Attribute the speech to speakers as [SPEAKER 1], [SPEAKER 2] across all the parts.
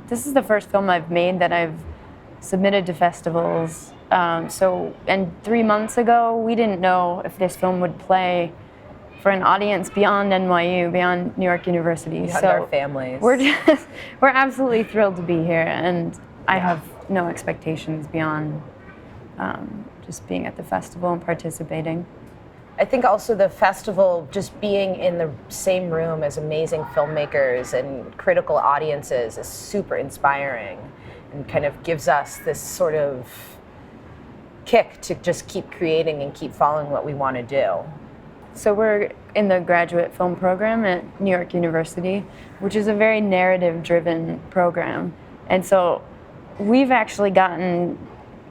[SPEAKER 1] this is the first film I've made that I've submitted to festivals. And 3 months ago, we didn't know if this film would play for an audience beyond NYU, beyond New York University.
[SPEAKER 2] Beyond our families.
[SPEAKER 1] We're absolutely thrilled to be here, and I have no expectations beyond just being at the festival and participating.
[SPEAKER 2] I think also the festival, just being in the same room as amazing filmmakers and critical audiences, is super inspiring and kind of gives us this sort of kick to just keep creating and keep following what we want to do.
[SPEAKER 1] So we're in the graduate film program at New York University, which is a very narrative-driven program. And so we've actually gotten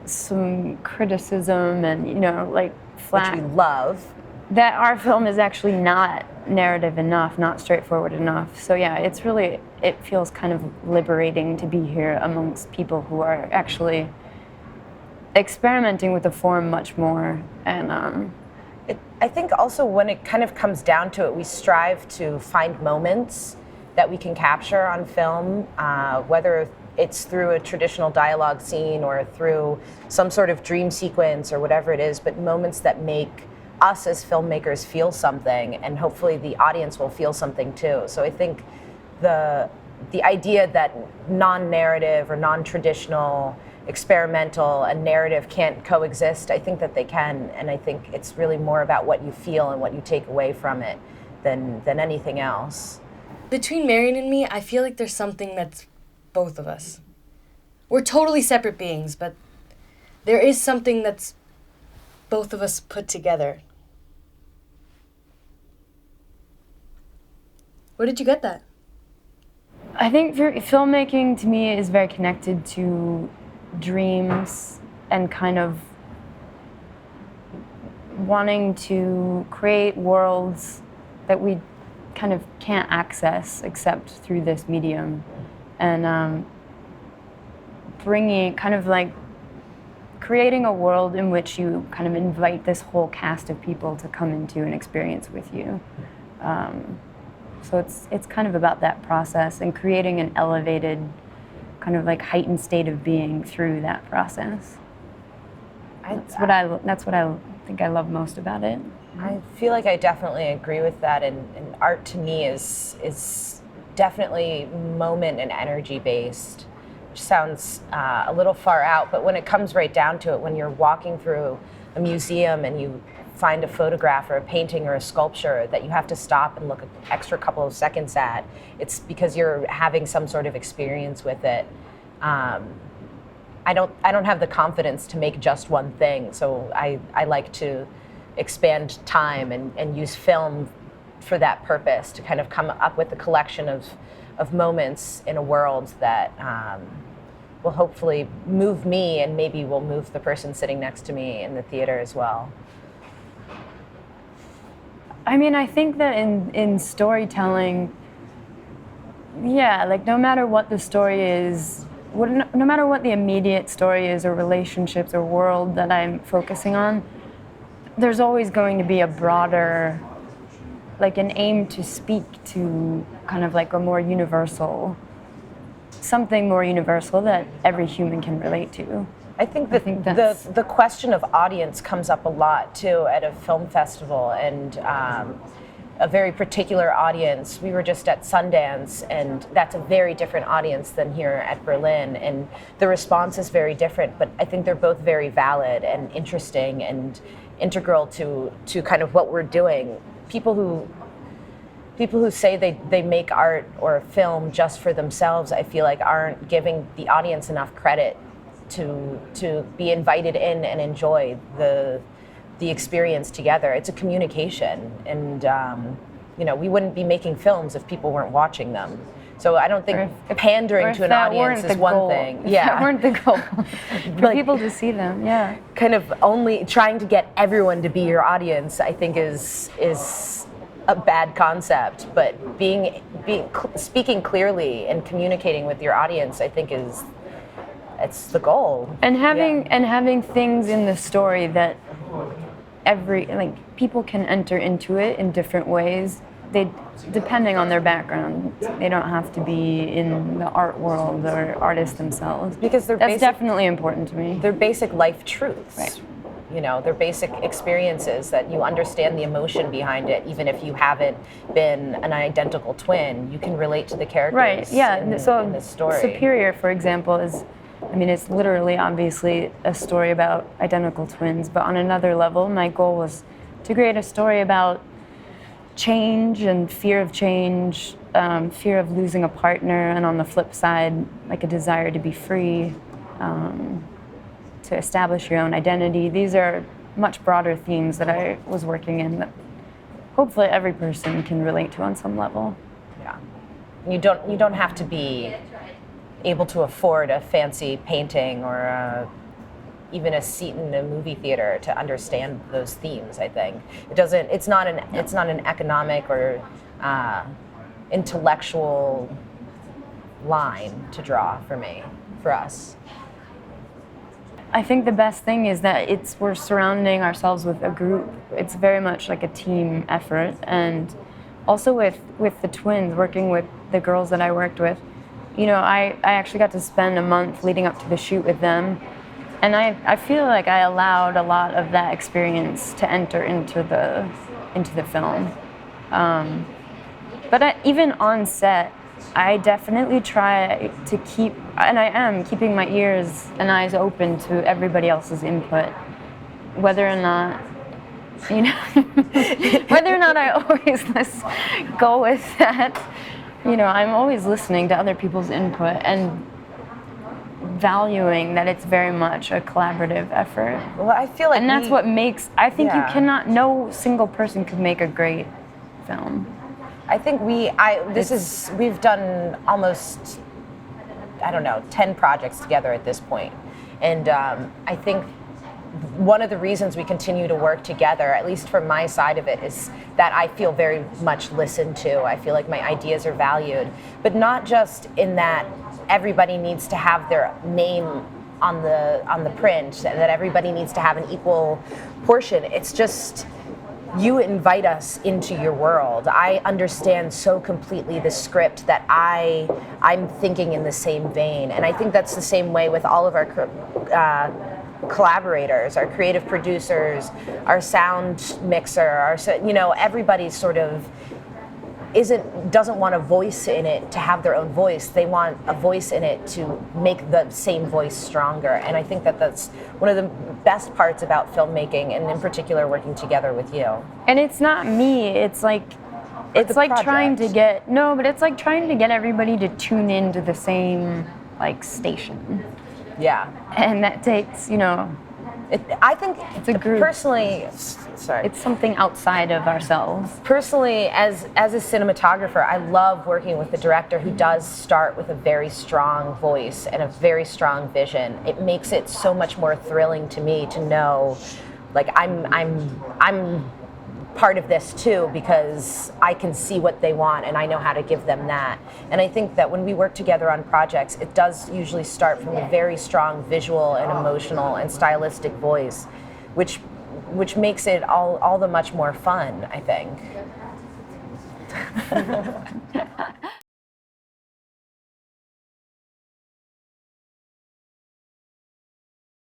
[SPEAKER 1] some criticism and, flack.
[SPEAKER 2] Which we love.
[SPEAKER 1] That our film is actually not narrative enough, not straightforward enough. So yeah, it feels kind of liberating to be here amongst people who are actually experimenting with the form much more. And
[SPEAKER 2] I think also when it kind of comes down to it, we strive to find moments that we can capture on film, whether it's through a traditional dialogue scene or through some sort of dream sequence or whatever it is, but moments that make us as filmmakers feel something, and hopefully the audience will feel something too. So I think the idea that non-narrative or non-traditional, experimental and narrative can't coexist, I think that they can, and I think it's really more about what you feel and what you take away from it than anything else.
[SPEAKER 3] Between Marion and me, I feel like there's something that's both of us. We're totally separate beings, but there is something that's both of us put together. Where did you get that?
[SPEAKER 1] I think filmmaking to me is very connected to dreams and kind of wanting to create worlds that we kind of can't access except through this medium, and creating a world in which you kind of invite this whole cast of people to come into an experience with you. So it's kind of about that process and creating an elevated, kind of like heightened state of being through that process. That's what I think I love most about it.
[SPEAKER 2] I feel like I definitely agree with that, and art to me is definitely moment and energy based, which sounds a little far out, but when it comes right down to it, when you're walking through a museum and you find a photograph or a painting or a sculpture that you have to stop and look an extra couple of seconds at, it's because you're having some sort of experience with it. I don't have the confidence to make just one thing, so I like to expand time and use film for that purpose, to kind of come up with a collection of moments in a world that will hopefully move me, and maybe will move the person sitting next to me in the theater as well.
[SPEAKER 1] I mean, I think that in storytelling, no matter what the story is, no matter what the immediate story is, or relationships or world that I'm focusing on, there's always going to be a broader, an aim to speak to kind of like a more universal, something more universal that every human can relate to.
[SPEAKER 2] I think the question of audience comes up a lot too at a film festival, and a very particular audience. We were just at Sundance, and that's a very different audience than here at Berlin, and the response is very different, but I think they're both very valid and interesting and integral to kind of what we're doing. People who say they make art or film just for themselves, I feel like aren't giving the audience enough credit to be invited in and enjoy the experience together. It's a communication, and we wouldn't be making films if people weren't watching them. So I don't think pandering to an audience is one thing.
[SPEAKER 1] Yeah, that weren't the goal. For people to see them, yeah.
[SPEAKER 2] Kind of only trying to get everyone to be your audience, I think, is a bad concept. But speaking clearly and communicating with your audience, I think it's the goal.
[SPEAKER 1] And having things in the story that people can enter into it in different ways, they, depending on their background, they don't have to be in the art world or artists themselves.
[SPEAKER 2] Because
[SPEAKER 1] that's definitely important to me.
[SPEAKER 2] They're basic life truths.
[SPEAKER 1] Right.
[SPEAKER 2] You know, they're basic experiences that you understand the emotion behind it, even if you haven't been an identical twin. You can relate to the characters.
[SPEAKER 1] Right. Yeah.
[SPEAKER 2] In the story.
[SPEAKER 1] Superior, for example, is, I mean, it's literally, obviously, a story about identical twins. But on another level, my goal was to create a story about change and fear of change, fear of losing a partner, and on the flip side, like a desire to be free, to establish your own identity. These are much broader themes that I was working in that hopefully every person can relate to on some level.
[SPEAKER 2] Yeah. You don't have to be able to afford a fancy painting or even a seat in a movie theater to understand those themes. I think it's not an economic or intellectual line to draw for us.
[SPEAKER 1] I think the best thing is that we're surrounding ourselves with a group. It's very much like a team effort, and also with the twins, working with the girls that I worked with, you know, I actually got to spend a month leading up to the shoot with them, and I feel like I allowed a lot of that experience to enter into the film. But even on set, I definitely try to keep, and I am keeping my ears and eyes open to everybody else's input, whether or not, you know, whether or not I always go with that. You know, I'm always listening to other people's input and valuing that it's very much a collaborative effort.
[SPEAKER 2] Well, I feel like,
[SPEAKER 1] and that's what makes, I think
[SPEAKER 2] Yeah.
[SPEAKER 1] you cannot, no single person could make a great film.
[SPEAKER 2] I think we've done almost, I don't know, 10 projects together at this point. And I think one of the reasons we continue to work together, at least from my side of it, is that I feel very much listened to. I feel like my ideas are valued, but not just in that everybody needs to have their name on the print, and that everybody needs to have an equal portion. It's just, you invite us into your world. I understand so completely the script that I'm thinking in the same vein, and I think that's the same way with all of our collaborators, our creative producers, our sound mixer, everybody sort of doesn't want a voice in it to have their own voice. They want a voice in it to make the same voice stronger. And I think that that's one of the best parts about filmmaking, and in particular working together with you.
[SPEAKER 1] And it's not me, it's like trying to get everybody to tune into the same station.
[SPEAKER 2] Yeah.
[SPEAKER 1] And that takes,
[SPEAKER 2] I think
[SPEAKER 1] it's a group.
[SPEAKER 2] Personally,
[SPEAKER 1] it's something outside of ourselves.
[SPEAKER 2] Personally, as a cinematographer, I love working with a director who does start with a very strong voice and a very strong vision. It makes it so much more thrilling to me to know, I'm part of this too, because I can see what they want and I know how to give them that. And I think that when we work together on projects, it does usually start from a very strong visual and emotional and stylistic voice, which makes it all the much more fun, I think.